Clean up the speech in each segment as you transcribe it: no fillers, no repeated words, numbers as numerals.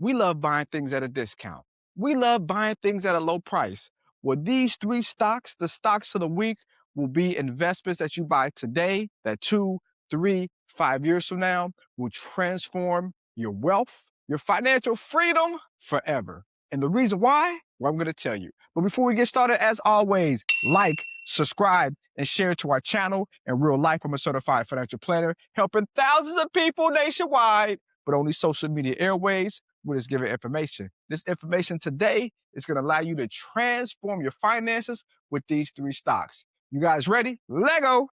We love buying things at a discount. We love buying things at a low price. Well, these three stocks, the stocks of the week, will be investments that you buy today that 2, 3, 5 years from now will transform your wealth, your financial freedom forever. And the reason why, well, I'm going to tell you. But before we get started, as always, like, subscribe, and share to our channel. In real life, I'm a certified financial planner, helping thousands of people nationwide, but only social media airways. We're just giving information. This information today is going to allow you to transform your finances with these three stocks. You guys ready? Lego!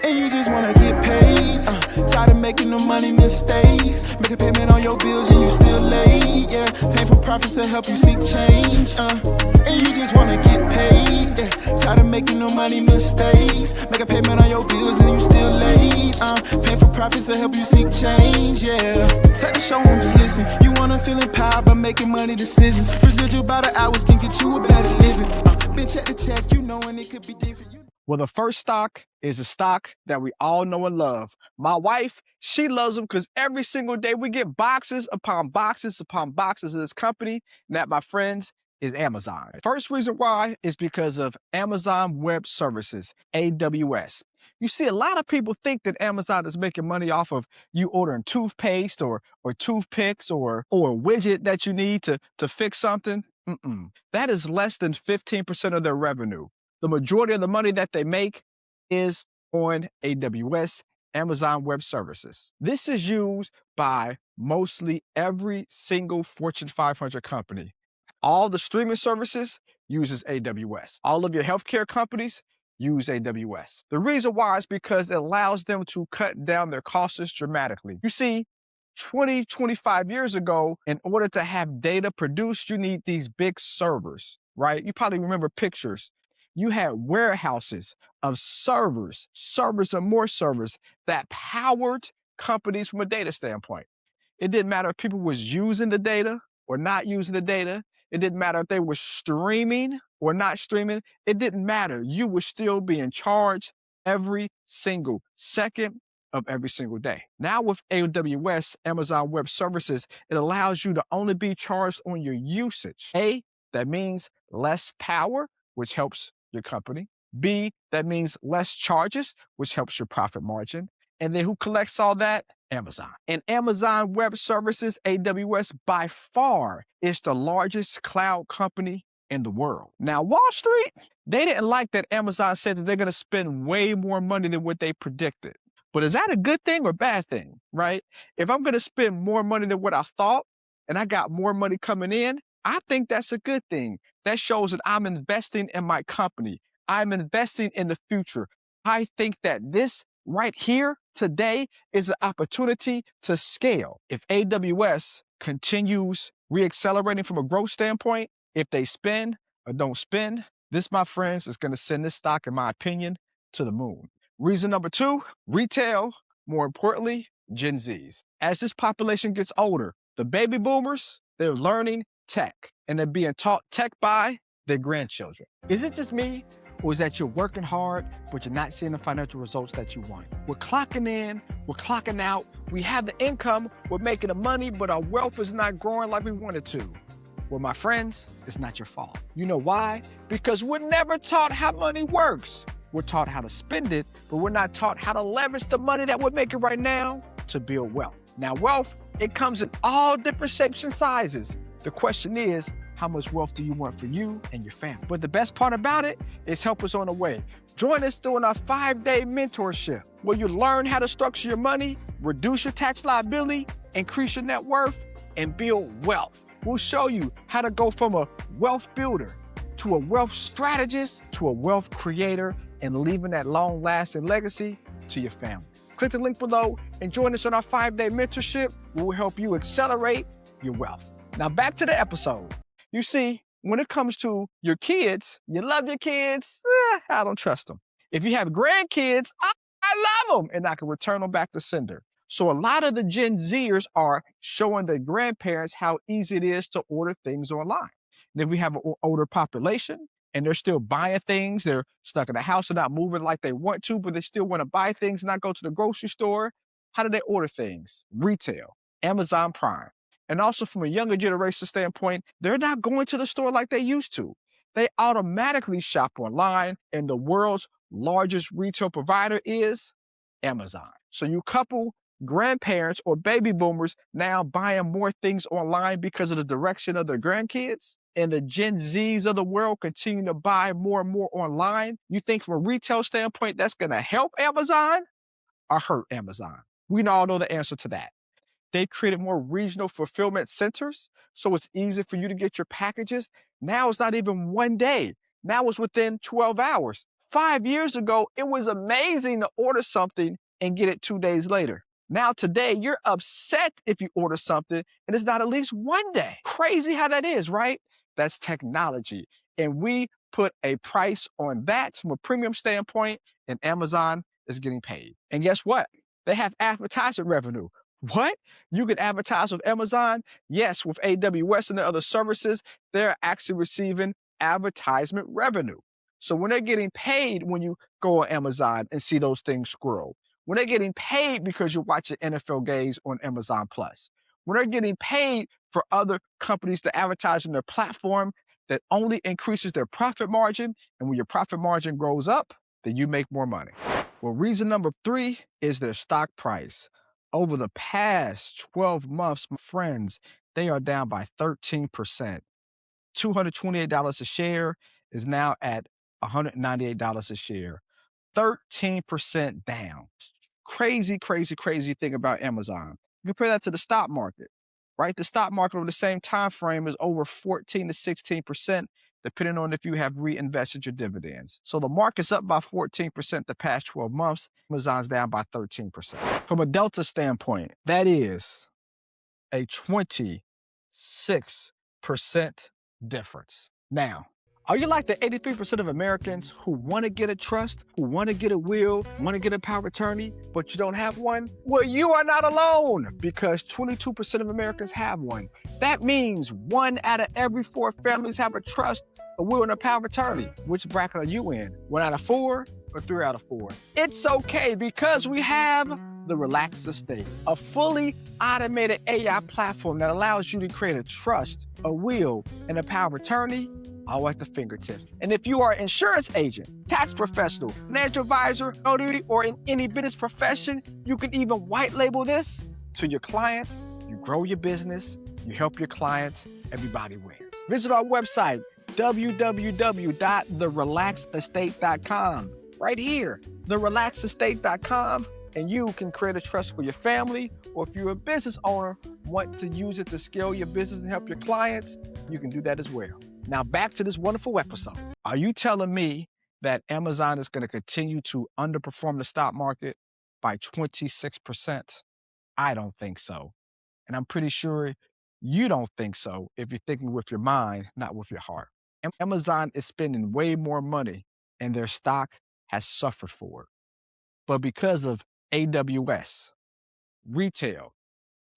And you just wanna get paid, tired of making no money mistakes. Make a payment on your bills and you still late, yeah. Pay for profits to help you seek change, and you just wanna get paid, yeah. Tired of making no money mistakes. Make a payment on your bills and you still late, pay for profits to help you seek change, yeah. Cut the show and just listen. You wanna feel empowered by making money decisions. Residual by the hours can get you a better living. Been check to check, you know, and it could be different. Well, the first stock is a stock that we all know and love. My wife, she loves them because every single day we get boxes upon boxes upon boxes of this company. And that, my friends, is Amazon. First reason why is because of Amazon Web Services, AWS. You see, a lot of people think that Amazon is making money off of you ordering toothpaste or toothpicks or a widget that you need to fix something. That is less than 15% of their revenue. The majority of the money that they make is on AWS, Amazon Web Services. This is used by mostly every single Fortune 500 company. All the streaming services uses AWS. All of your healthcare companies use AWS. The reason why is because it allows them to cut down their costs dramatically. You see, 20, 25 years ago, in order to have data produced, you need these big servers, right? You probably remember pictures. You had warehouses of servers and more servers that powered companies from a data standpoint. It didn't matter if people was using the data or not using the data. It didn't matter if they were streaming or not streaming. It didn't matter. You would still be in charge every single second of every single day. Now with AWS, Amazon Web Services, it allows you to only be charged on your usage. A, that means less power, which helps your company. B, that means less charges, which helps your profit margin. And then who collects all that? Amazon. And Amazon Web Services, AWS, by far is the largest cloud company in the world. Now, Wall Street, they didn't like that Amazon said that they're going to spend way more money than what they predicted. But is that a good thing or bad thing, right? If I'm going to spend more money than what I thought, and I got more money coming in, I think that's a good thing. That shows that I'm investing in my company. I'm investing in the future. I think that this right here today is an opportunity to scale. If AWS continues reaccelerating from a growth standpoint, if they spend or don't spend, this, my friends, is going to send this stock, in my opinion, to the moon. Reason number 2, retail, more importantly, Gen Zs. As this population gets older, the baby boomers, they're learning tech, and they're being taught tech by their grandchildren. Is it just me, or is that you're working hard, but you're not seeing the financial results that you want? We're clocking in, we're clocking out, we have the income, we're making the money, but our wealth is not growing like we want it to. Well, my friends, it's not your fault. You know why? Because we're never taught how money works. We're taught how to spend it, but we're not taught how to leverage the money that we're making right now to build wealth. Now, wealth, it comes in all different shapes and sizes. The question is, how much wealth do you want for you and your family? But the best part about it is help us on the way. Join us during our 5-day mentorship, where you learn how to structure your money, reduce your tax liability, increase your net worth, and build wealth. We'll show you how to go from a wealth builder to a wealth strategist to a wealth creator, and leaving that long-lasting legacy to your family. Click the link below and join us on our 5-day mentorship, where we'll help you accelerate your wealth. Now back to the episode. You see, when it comes to your kids, you love your kids, I don't trust them. If you have grandkids, I love them, and I can return them back to sender. So a lot of the Gen Zers are showing their grandparents how easy it is to order things online. And if we have an older population, and they're still buying things. They're stuck in the house and not moving like they want to, but they still want to buy things and not go to the grocery store. How do they order things? Retail, Amazon Prime. And also from a younger generation standpoint, they're not going to the store like they used to. They automatically shop online, and the world's largest retail provider is Amazon. So you couple grandparents or baby boomers now buying more things online because of the direction of their grandkids, and the Gen Zs of the world continue to buy more and more online. You think from a retail standpoint, that's going to help Amazon or hurt Amazon? We all know the answer to that. They created more regional fulfillment centers, so it's easy for you to get your packages. Now it's not even one day. Now it's within 12 hours. 5 years ago, it was amazing to order something and get it 2 days later. Now today, you're upset if you order something and it's not at least one day. Crazy how that is, right? That's technology. And we put a price on that from a premium standpoint, and Amazon is getting paid. And guess what? They have advertisement revenue. What? You can advertise with Amazon? Yes, with AWS and the other services, they're actually receiving advertisement revenue. So when they're getting paid when you go on Amazon and see those things scroll, when they're getting paid because you're watching NFL games on Amazon Plus, when they're getting paid for other companies to advertise on their platform, that only increases their profit margin. And when your profit margin grows up, then you make more money. Well, reason number 3 is their stock price. Over the past 12 months, my friends, they are down by 13%. $228 a share is now at $198 a share. 13% down. Crazy, crazy, crazy thing about Amazon. Compare that to the stock market, right? The stock market over the same time frame is over 14 to 16%, depending on if you have reinvested your dividends. So the market's up by 14% the past 12 months. Amazon's down by 13%. From a delta standpoint, that is a 26% difference. Now, are you like the 83% of Americans who want to get a trust, who want to get a will, want to get a power of attorney, but you don't have one? Well, you are not alone, because 22% of Americans have one. That means 1 out of every 4 families have a trust, a will, and a power of attorney. Which bracket are you in? 1 out of 4 or 3 out of 4? It's okay, because we have the Relax Estate, a fully automated AI platform that allows you to create a trust, a will, and a power of attorney all at the fingertips. And if you are an insurance agent, tax professional, financial advisor, notary, or in any business profession, you can even white label this to your clients. You grow your business, you help your clients, everybody wins. Visit our website, www.therelaxestate.com. Right here, therelaxestate.com, and you can create a trust for your family, or if you're a business owner, want to use it to scale your business and help your clients, you can do that as well. Now back to this wonderful episode. Are you telling me that Amazon is going to continue to underperform the stock market by 26%? I don't think so. And I'm pretty sure you don't think so if you're thinking with your mind, not with your heart. Amazon is spending way more money and their stock has suffered for it. But because of AWS, retail,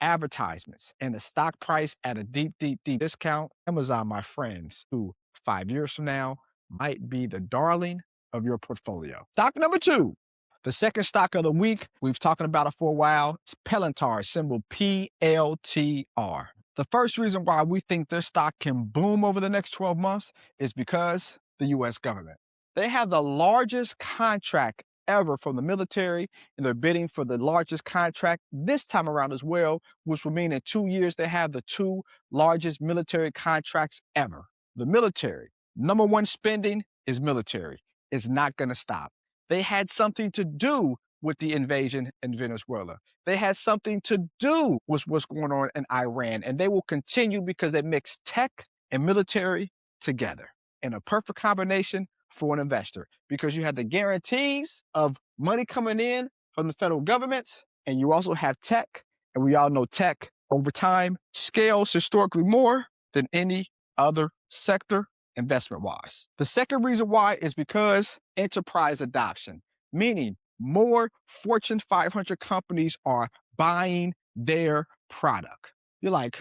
advertisements, and the stock price at a deep, deep, deep discount, Amazon, my friends, who 5 years from now might be the darling of your portfolio. Stock number 2, the second stock of the week, we've talked about it for a while. It's Palantir, symbol PLTR. The first reason why we think this stock can boom over the next 12 months is because the US government. They have the largest contract ever from the military, and they're bidding for the largest contract this time around as well, which will mean in 2 years they have the 2 largest military contracts ever. The military, number 1 spending is military. It's not going to stop. They had something to do with the invasion in Venezuela. They had something to do with what's going on in Iran, and they will continue because they mix tech and military together in a perfect combination for an investor, because you have the guarantees of money coming in from the federal government, and you also have tech, and we all know tech over time scales historically more than any other sector investment-wise. The second reason why is because enterprise adoption, meaning more Fortune 500 companies are buying their product. You're like,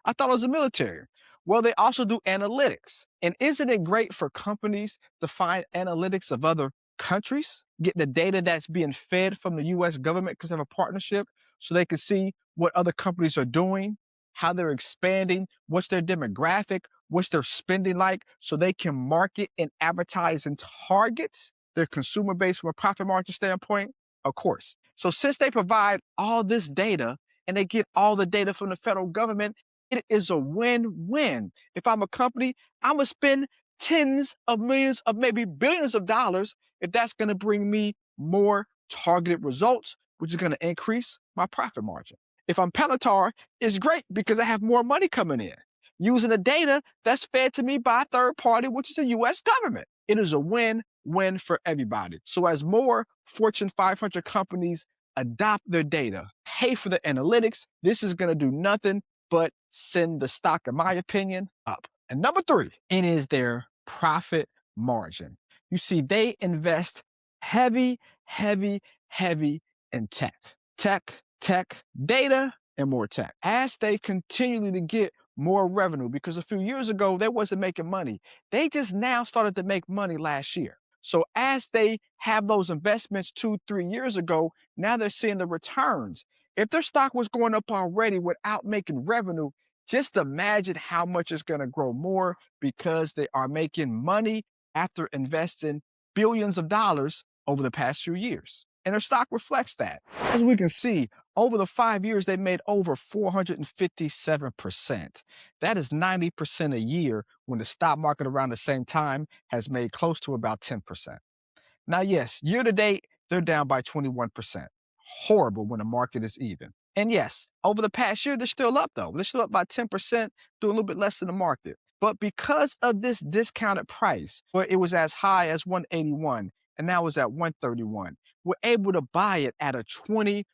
I thought it was the military. Well, they also do analytics. And isn't it great for companies to find analytics of other countries, getting the data that's being fed from the US government because they have a partnership so they can see what other companies are doing, how they're expanding, what's their demographic, what's their spending like, so they can market and advertise and target their consumer base from a profit margin standpoint? Of course. So since they provide all this data and they get all the data from the federal government, it is a win-win. If I'm a company, I'm gonna spend tens of millions of maybe billions of dollars if that's gonna bring me more targeted results, which is gonna increase my profit margin. If I'm Palantir, it's great because I have more money coming in using the data that's fed to me by a third party, which is the US government. It is a win-win for everybody. So as more Fortune 500 companies adopt their data, pay for the analytics, this is gonna do nothing but send the stock, in my opinion, up. And number three, it is their profit margin. You see, they invest heavy, heavy, heavy in tech, data, and more tech. As they continually to get more revenue, because a few years ago, they wasn't making money. They just now started to make money last year. So as they have those investments 2-3 years ago, now they're seeing the returns. If their stock was going up already without making revenue, just imagine how much it's going to grow more because they are making money after investing billions of dollars over the past few years. And their stock reflects that. As we can see, over the 5 years, they made over 457%. That is 90% a year when the stock market around the same time has made close to about 10%. Now, yes, year to date, they're down by 21%. Horrible when the market is even. And yes, over the past year, they're still up though. They're still up by 10%, doing a little bit less than the market. But because of this discounted price, where it was as high as 181 and now it's at 131, we're able to buy it at a 21%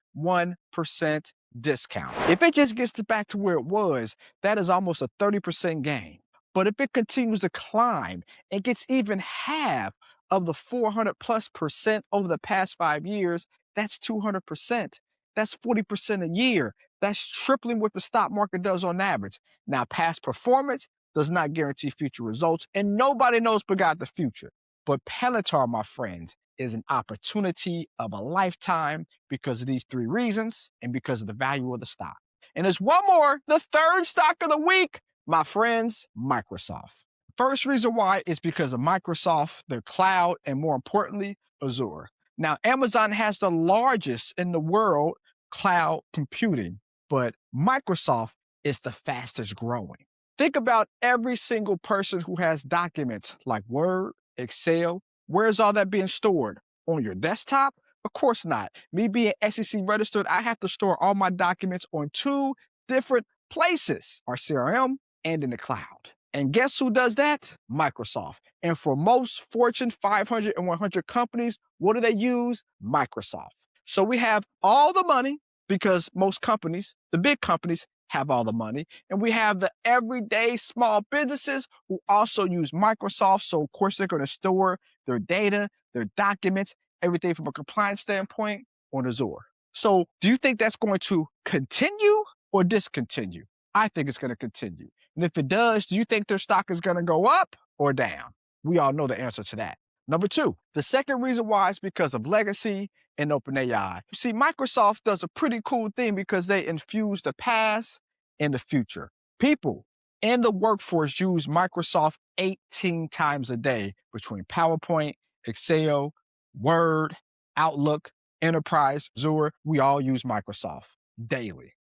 discount. If it just gets back to where it was, that is almost a 30% gain. But if it continues to climb and gets even half of the 400+% over the past 5 years, that's 200%. That's 40% a year. That's tripling what the stock market does on average. Now, past performance does not guarantee future results, and nobody knows but God the future. But Palantir, my friends, is an opportunity of a lifetime because of these three reasons and because of the value of the stock. And there's one more, the third stock of the week, my friends, Microsoft. First reason why is because of Microsoft, their cloud, and more importantly, Azure. Now, Amazon has the largest in the world cloud computing, but Microsoft is the fastest growing. Think about every single person who has documents like Word, Excel. Where's all that being stored? On your desktop? Of course not. Me being SEC registered, I have to store all my documents on 2 different places, our CRM and in the cloud. And guess who does that? Microsoft. And for most Fortune 500 and 100 companies, what do they use? Microsoft. So we have all the money because most companies, the big companies, have all the money. And we have the everyday small businesses who also use Microsoft. So of course, they're going to store their data, their documents, everything from a compliance standpoint on Azure. So do you think that's going to continue or discontinue? I think it's going to continue. And if it does, do you think their stock is going to go up or down? We all know the answer to that. Number two, the second reason why is because of legacy and OpenAI. You see, Microsoft does a pretty cool thing because they infuse the past and the future. People in the workforce use Microsoft 18 times a day between PowerPoint, Excel, Word, Outlook, Enterprise, Azure. We all use Microsoft daily.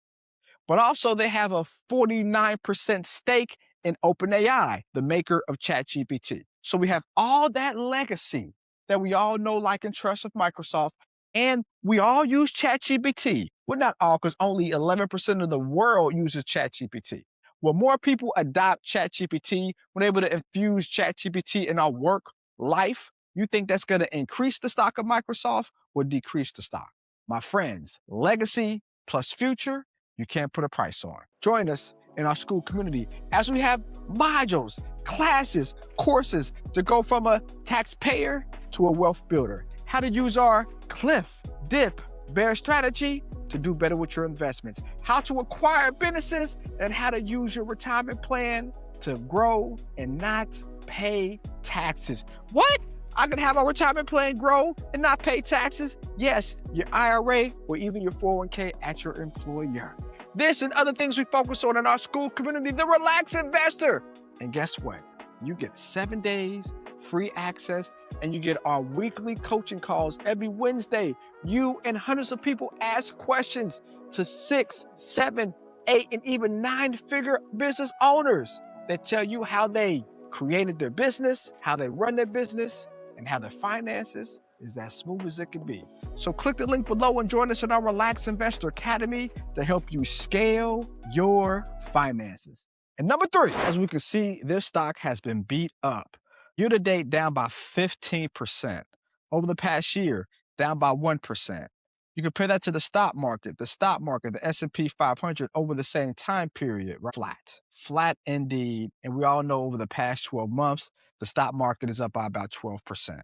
But also they have a 49% stake in OpenAI, the maker of ChatGPT. So we have all that legacy that we all know, like, and trust with Microsoft, and we all use ChatGPT. Well, not all, because only 11% of the world uses ChatGPT. When more people adopt ChatGPT, when able to infuse ChatGPT in our work life, you think that's going to increase the stock of Microsoft or decrease the stock? My friends, legacy plus future, you can't put a price on. Join us in our school community as we have modules, classes, courses to go from a taxpayer to a wealth builder. How to use our cliff, dip, bear strategy to do better with your investments. How to acquire businesses and how to use your retirement plan to grow and not pay taxes. What? I can have my retirement plan grow and not pay taxes? Yes, your IRA or even your 401k at your employer. This and other things we focus on in our school community, the Relax Investor. And guess what? You get 7 days free access, and you get our weekly coaching calls every Wednesday. You and hundreds of people ask questions to 6, 7, 8, and even 9-figure business owners that tell you how they created their business, how they run their business, and how their finances is as smooth as it can be. So click the link below and join us in our Relax Investor Academy to help you scale your finances. And number 3, as we can see, this stock has been beat up. Year to date, down by 15%. Over the past year, down by 1%. You compare that to the stock market, the S&P 500 over the same time period, right? Flat indeed. And we all know over the past 12 months, the stock market is up by about 12%.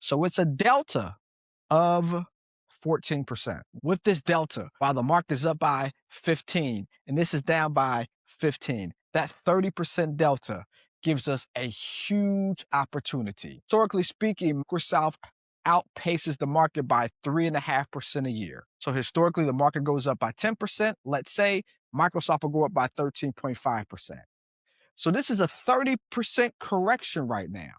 So it's a delta of 14%. With this delta, while the market is up by 15 and this is down by 15, that 30% delta gives us a huge opportunity. Historically speaking, Microsoft outpaces the market by 3.5% a year. So historically, the market goes up by 10%. Let's say Microsoft will go up by 13.5%. So this is a 30% correction right now.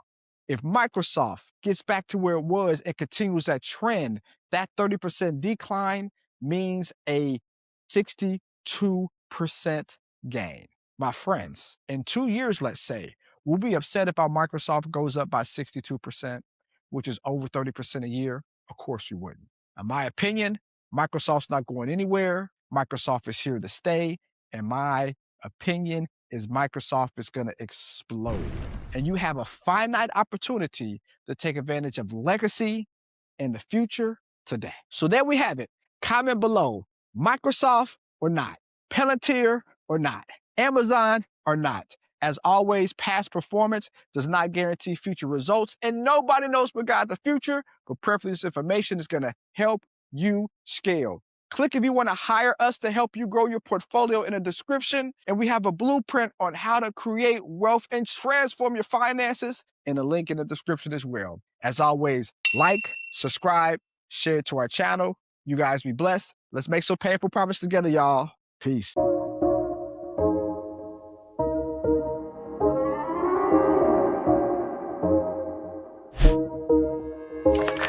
If Microsoft gets back to where it was and continues that trend, that 30% decline means a 62% gain. My friends, in 2 years, let's say, we'll be upset if our Microsoft goes up by 62%, which is over 30% a year. Of course we wouldn't. In my opinion, Microsoft's not going anywhere. Microsoft is here to stay. And my opinion is Microsoft is going to explode. And you have a finite opportunity to take advantage of legacy in the future today. So there we have it. Comment below, Microsoft or not, Palantir or not, Amazon or not. As always, past performance does not guarantee future results, and nobody knows but God the future, but preferably this information is going to help you scale. Click if you want to hire us to help you grow your portfolio in the description, and we have a blueprint on how to create wealth and transform your finances in the link in the description as well. As always, like, subscribe, share it to our channel. You guys be blessed. Let's make some painful profits together, y'all. Peace.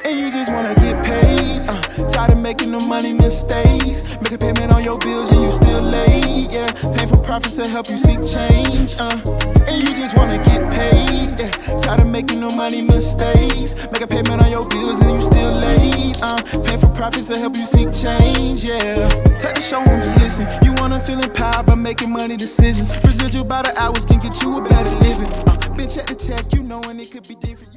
And you just wanna get paid, tired of making no money mistakes. Make a payment on your bills and you still late, yeah. Painful profits to help you seek change, and you just wanna get paid, yeah. Tired of making no money mistakes. Make a payment on your bills and you still late, painful profits to help you seek change, yeah. Cut the show and just listen. You wanna feel empowered by making money decisions. Residual by the hours can get you a better living. Been check to check, you know, and it could be different.